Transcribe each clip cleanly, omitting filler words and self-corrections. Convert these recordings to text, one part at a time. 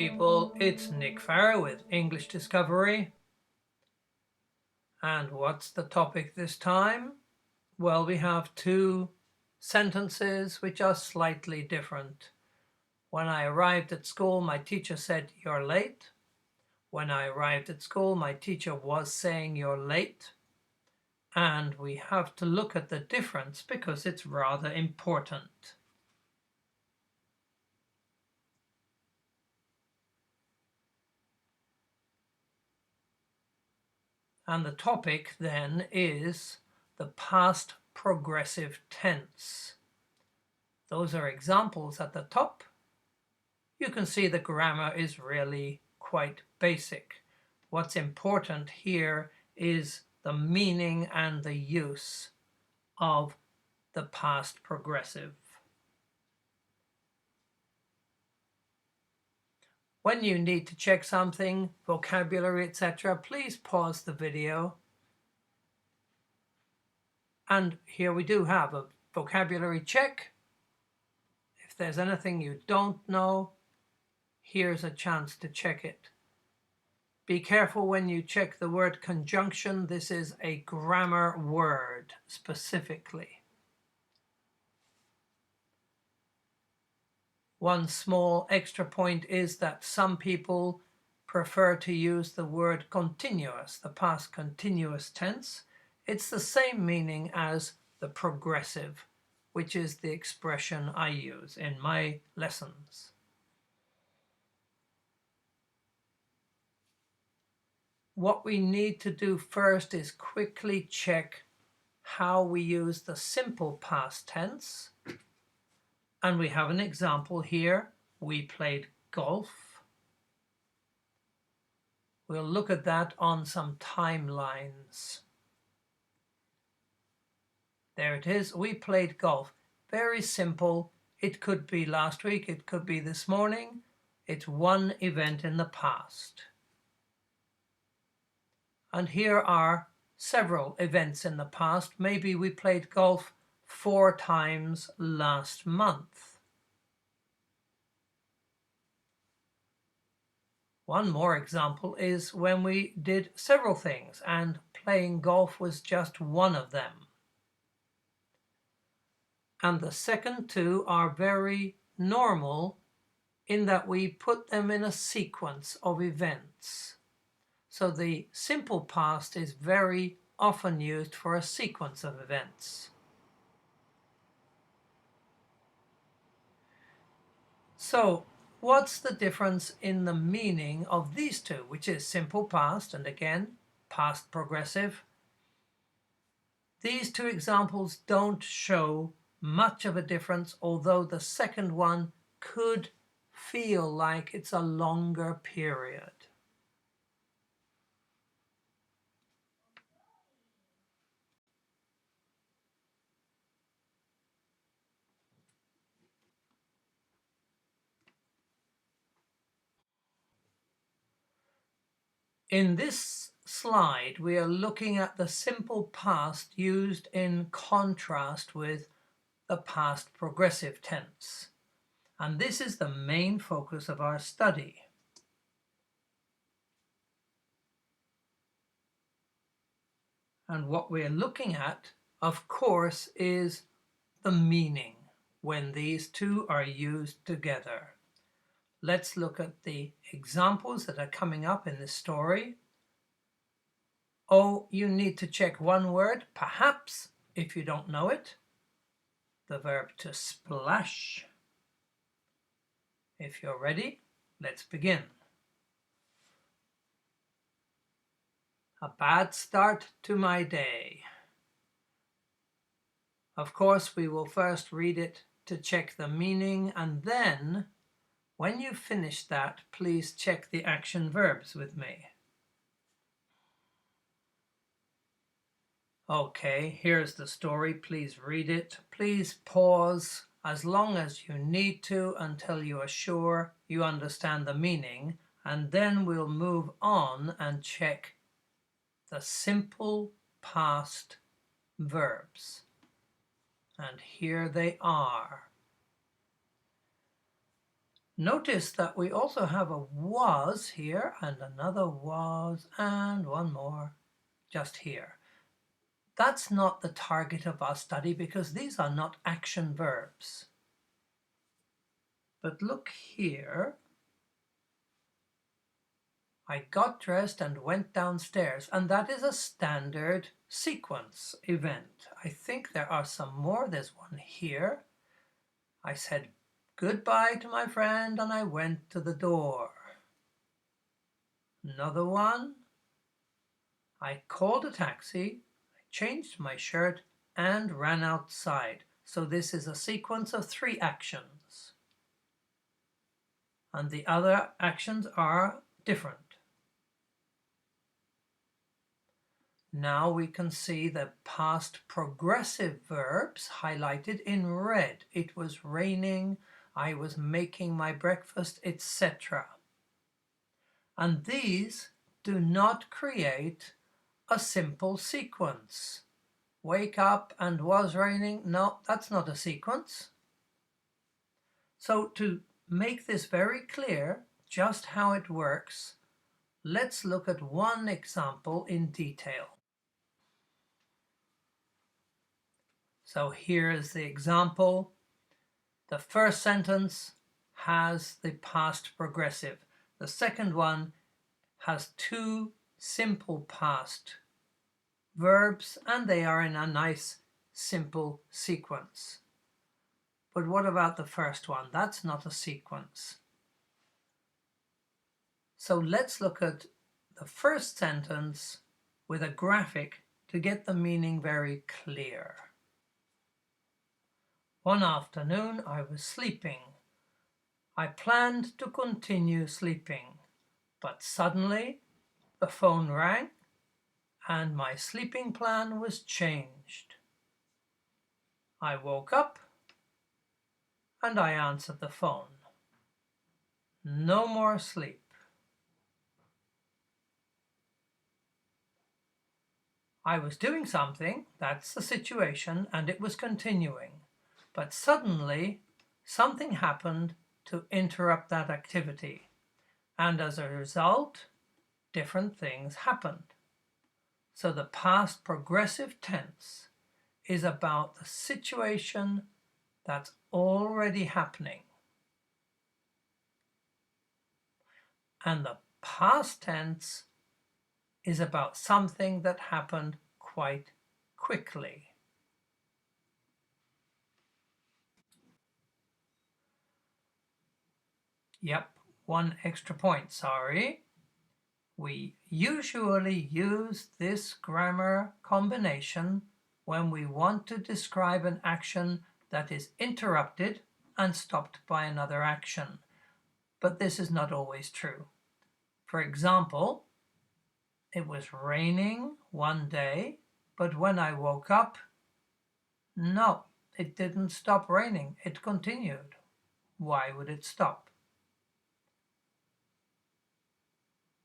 people, it's Nick Farrow with English Discovery. And what's the topic this time? Well, we have two sentences which are slightly different. When I arrived at school, my teacher said, "You're late." When I arrived at school, my teacher was saying, "You're late." And we have to look at the difference because it's rather important. And the topic then is the past progressive tense. Those are examples at the top. You can see the grammar is really quite basic. What's important here is the meaning and the use of the past progressive. When you need to check something, vocabulary, etc., please pause the video. And here we do have a vocabulary check. If there's anything you don't know, here's a chance to check it. Be careful when you check the word conjunction. This is a grammar word specifically. One small extra point is that some people prefer to use the word continuous, the past continuous tense. It's the same meaning as the progressive, which is the expression I use in my lessons. What we need to do first is quickly check how we use the simple past tense. And we have an example here. We played golf. We'll look at that on some timelines. There it is. We played golf. Very simple. It could be last week. It could be this morning. It's one event in the past. And here are several events in the past. Maybe we played golf 4 times last month. One more example is when we did several things and playing golf was just one of them. And the second two are very normal in that we put them in a sequence of events. So the simple past is very often used for a sequence of events. So what's the difference in the meaning of these two, which is simple past and again past progressive? These two examples don't show much of a difference, although the second one could feel like it's a longer period. In this slide, we are looking at the simple past used in contrast with the past progressive tense. And this is the main focus of our study. And what we're looking at, of course, is the meaning when these two are used together. Let's look at the examples that are coming up in this story. Oh, you need to check one word, perhaps, if you don't know it. The verb to splash. If you're ready, let's begin. A bad start to my day. Of course, we will first read it to check the meaning, and then, when you've finished that, please check the action verbs with me. Okay, here's the story. Please read it. Please pause as long as you need to until you are sure you understand the meaning, and then we'll move on and check the simple past verbs. And here they are. Notice that we also have a was here and another was and one more just here. That's not the target of our study because these are not action verbs. But look here. I got dressed and went downstairs, and that is a standard sequence event. I think there are some more. There's one here. I said goodbye to my friend and I went to the door. Another one. I called a taxi, I changed my shirt and ran outside. So this is a sequence of 3 actions. And the other actions are different. Now we can see the past progressive verbs highlighted in red. It was raining, I was making my breakfast, etc. And these do not create a simple sequence. Wake up and was raining. No, that's not a sequence. So to make this very clear, just how it works, let's look at one example in detail. So here is the example. The first sentence has the past progressive. The second one has 2 simple past verbs and they are in a nice simple sequence. But what about the first one? That's not a sequence. So let's look at the first sentence with a graphic to get the meaning very clear. One afternoon I was sleeping. I planned to continue sleeping, but suddenly the phone rang and my sleeping plan was changed. I woke up and I answered the phone. No more sleep. I was doing something, that's the situation, and it was continuing. But suddenly something happened to interrupt that activity. And as a result, different things happened. So the past progressive tense is about the situation that's already happening. And the past tense is about something that happened quite quickly. Yep, one extra point, sorry. We usually use this grammar combination when we want to describe an action that is interrupted and stopped by another action. But this is not always true. For example, it was raining one day, but when I woke up, no, it didn't stop raining. It continued. Why would it stop?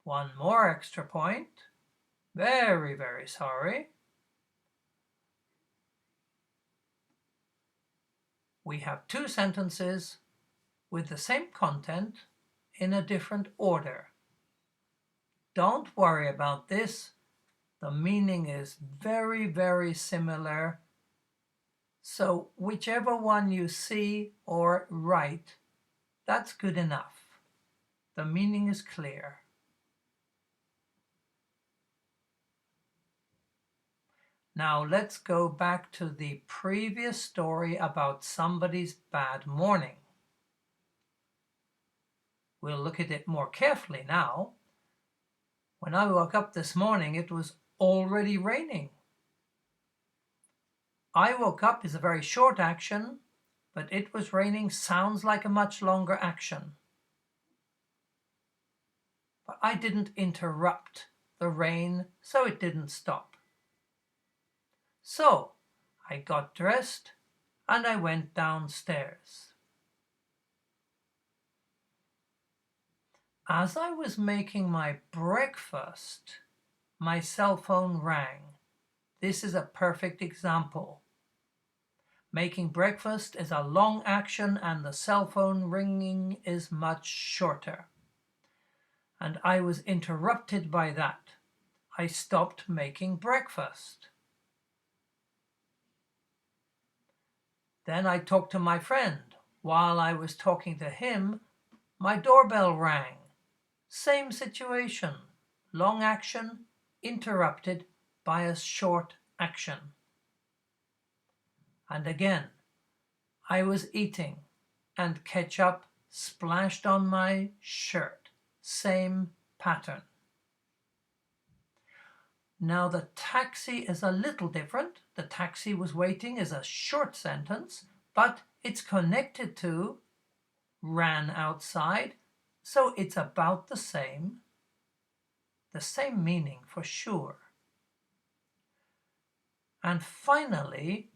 One more extra point. Very, very sorry. We have 2 sentences with the same content in a different order. Don't worry about this. The meaning is very, very similar. So whichever one you see or write, that's good enough. The meaning is clear. Now let's go back to the previous story about somebody's bad morning. We'll look at it more carefully now. When I woke up this morning, it was already raining. I woke up is a very short action, but it was raining sounds like a much longer action. But I didn't interrupt the rain, so it didn't stop. So I got dressed and I went downstairs. As I was making my breakfast, my cell phone rang. This is a perfect example. Making breakfast is a long action and the cell phone ringing is much shorter. And I was interrupted by that. I stopped making breakfast. Then I talked to my friend. While I was talking to him, my doorbell rang. Same situation. Long action, interrupted by a short action. And again, I was eating and ketchup splashed on my shirt. Same pattern. Now the taxi is a little different. The taxi was waiting is a short sentence, but it's connected to ran outside, so it's about the same meaning for sure. And finally,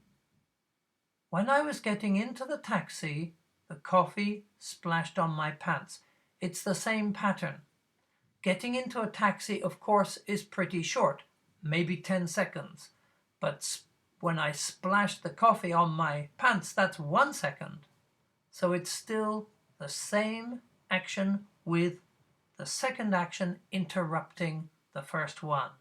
when I was getting into the taxi, the coffee splashed on my pants. It's the same pattern. Getting into a taxi, of course, is pretty short, maybe 10 seconds. But when I splashed the coffee on my pants, that's 1 second. So it's still the same action with the second action interrupting the first one.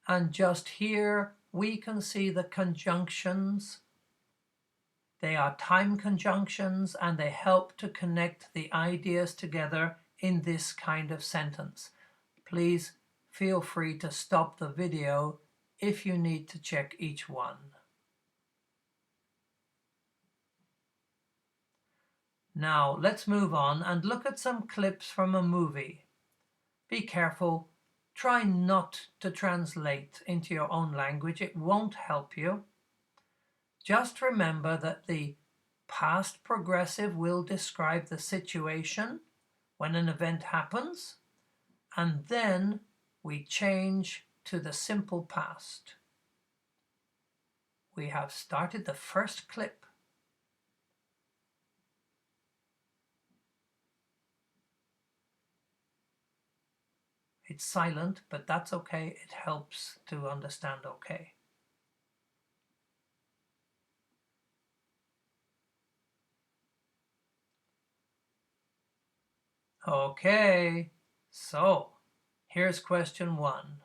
And just here we can see the conjunctions. They are time conjunctions and they help to connect the ideas together in this kind of sentence. Please feel free to stop the video if you need to check each one. Now let's move on and look at some clips from a movie. Be careful. Try not to translate into your own language. It won't help you. Just remember that the past progressive will describe the situation when an event happens, and then we change to the simple past. We have started the first clip. It's silent, but that's okay. It helps to understand okay. Okay, so here's question 1.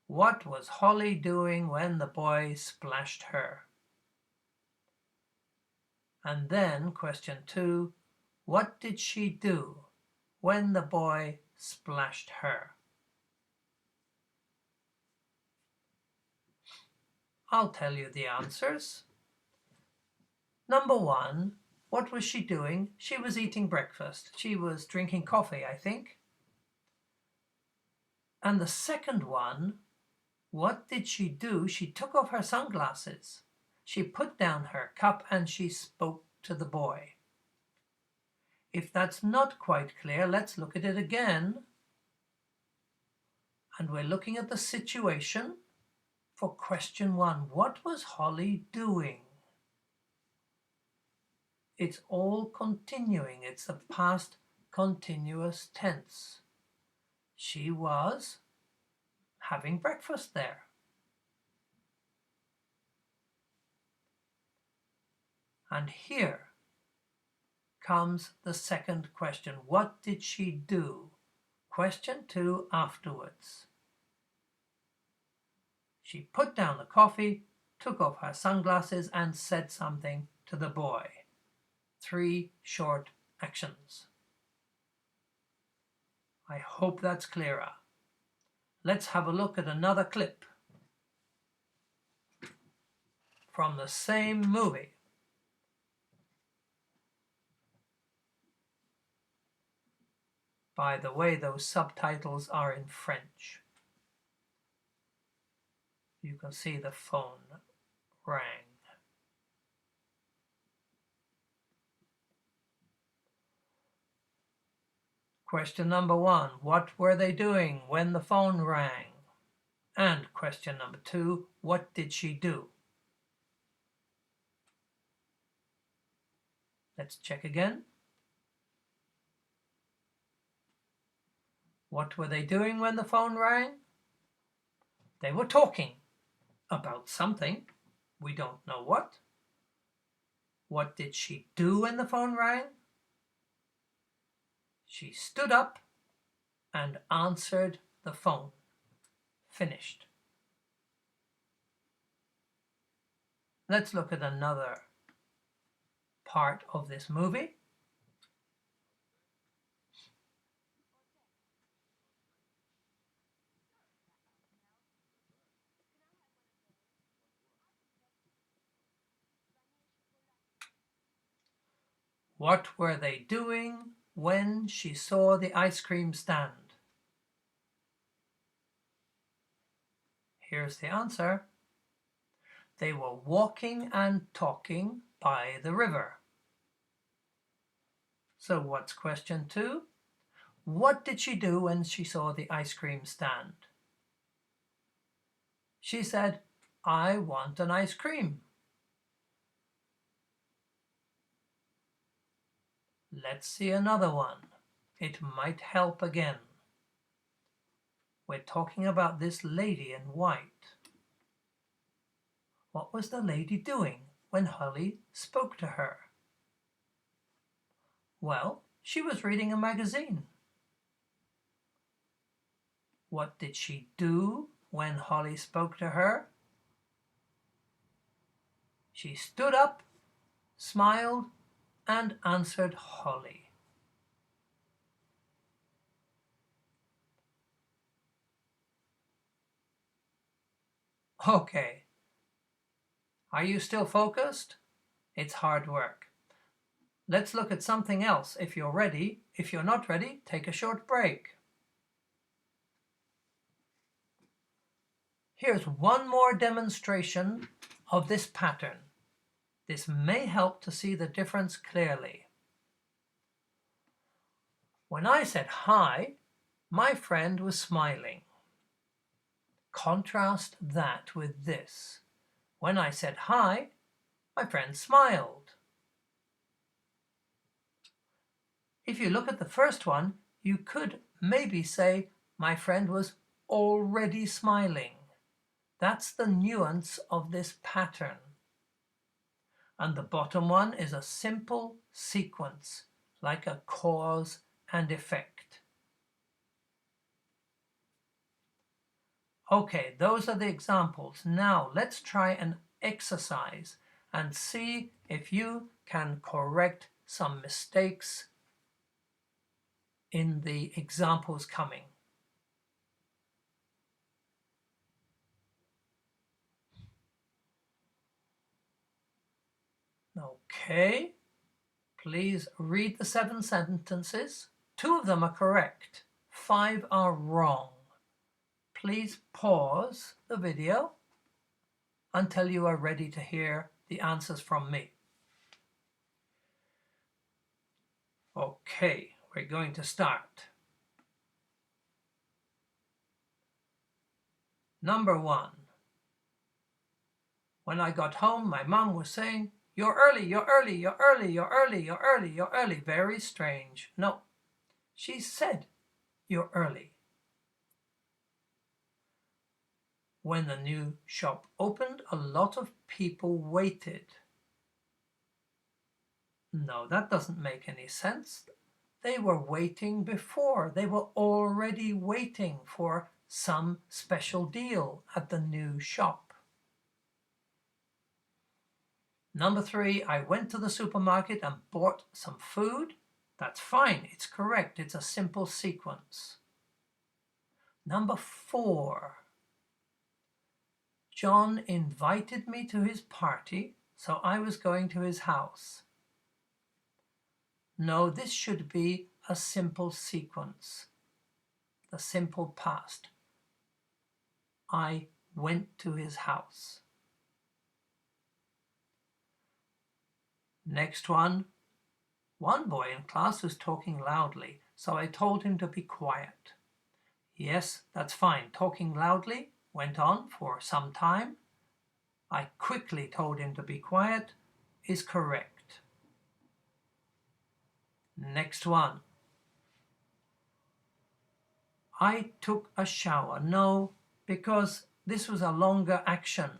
What was Holly doing when the boy splashed her? And then question 2, what did she do when the boy splashed her? I'll tell you the answers. Number 1, what was she doing? She was eating breakfast. She was drinking coffee, I think. And the second one, what did she do? She took off her sunglasses. She put down her cup and she spoke to the boy. If that's not quite clear, let's look at it again. And we're looking at the situation for question 1. What was Holly doing? It's all continuing. It's the past continuous tense. She was having breakfast there. And here comes the second question. What did she do? Question 2 afterwards. She put down the coffee, took off her sunglasses and said something to the boy. 3 short actions. I hope that's clearer. Let's have a look at another clip from the same movie. By the way, those subtitles are in French. You can see the phone rang. Question number 1, what were they doing when the phone rang? And question number 2, what did she do? Let's check again. What were they doing when the phone rang? They were talking about something. We don't know what. What did she do when the phone rang? She stood up and answered the phone. Finished. Let's look at another part of this movie. What were they doing when she saw the ice cream stand? Here's the answer. They were walking and talking by the river. So what's question 2? What did she do when she saw the ice cream stand? She said, "I want an ice cream." Let's see another one. It might help again. We're talking about this lady in white. What was the lady doing when Holly spoke to her? Well, she was reading a magazine. What did she do when Holly spoke to her? She stood up, smiled, and answered Holly. Okay. Are you still focused? It's hard work. Let's look at something else if you're ready. If you're not ready, take a short break. Here's one more demonstration of this pattern. This may help to see the difference clearly. When I said hi, my friend was smiling. Contrast that with this. When I said hi, my friend smiled. If you look at the first one, you could maybe say my friend was already smiling. That's the nuance of this pattern. And the bottom one is a simple sequence, like a cause and effect. Okay, those are the examples. Now let's try an exercise and see if you can correct some mistakes in the examples coming. Okay, please read the 7 sentences. 2 of them are correct, 5 are wrong. Please pause the video until you are ready to hear the answers from me. Okay, we're going to start. Number 1. When I got home, my mom was saying, "You're early, you're early, you're early, you're early, you're early, you're early." Very strange. No, she said, "You're early." When the new shop opened, a lot of people waited. No, that doesn't make any sense. They were waiting before. They were already waiting for some special deal at the new shop. Number 3, I went to the supermarket and bought some food. That's fine, it's correct, it's a simple sequence. Number 4, John invited me to his party, so I was going to his house. No, this should be a simple sequence, the simple past. I went to his house. Next one boy in class was talking loudly, so I told him to be quiet. Yes, that's fine. Talking loudly went on for some time. I quickly told him to be quiet is correct. Next one. I took a shower. No, because this was a longer action.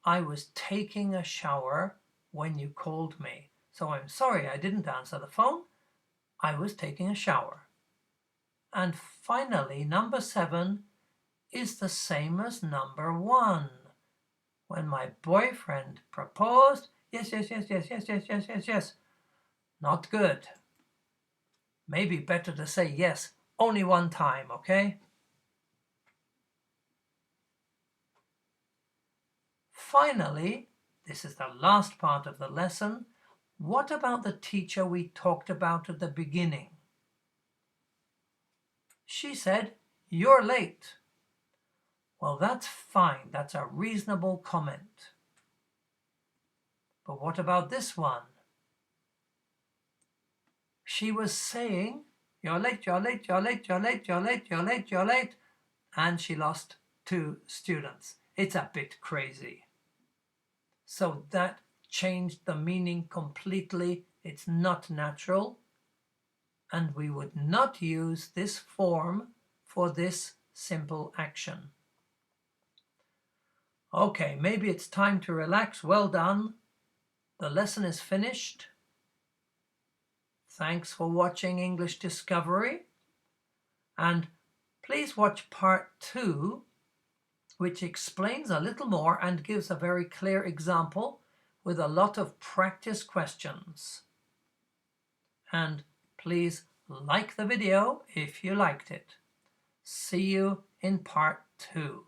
I was taking a shower when you called me. So I'm sorry I didn't answer the phone. I was taking a shower. And finally, number 7 is the same as number 1. When my boyfriend proposed, yes, yes, yes, yes, yes, yes, yes, yes, yes. Not good. Maybe better to say yes only one time, okay? Finally, this is the last part of the lesson. What about the teacher we talked about at the beginning? She said, "You're late." Well, that's fine. That's a reasonable comment. But what about this one? She was saying, "You're late, you're late, you're late, you're late, you're late, you're late, you're late," and she lost 2 students. It's a bit crazy. So that changed the meaning completely. It's not natural. And we would not use this form for this simple action. Okay, maybe it's time to relax. Well done. The lesson is finished. Thanks for watching English Discovery. And please watch part 2, which explains a little more and gives a very clear example with a lot of practice questions. And please like the video if you liked it. See you in part 2.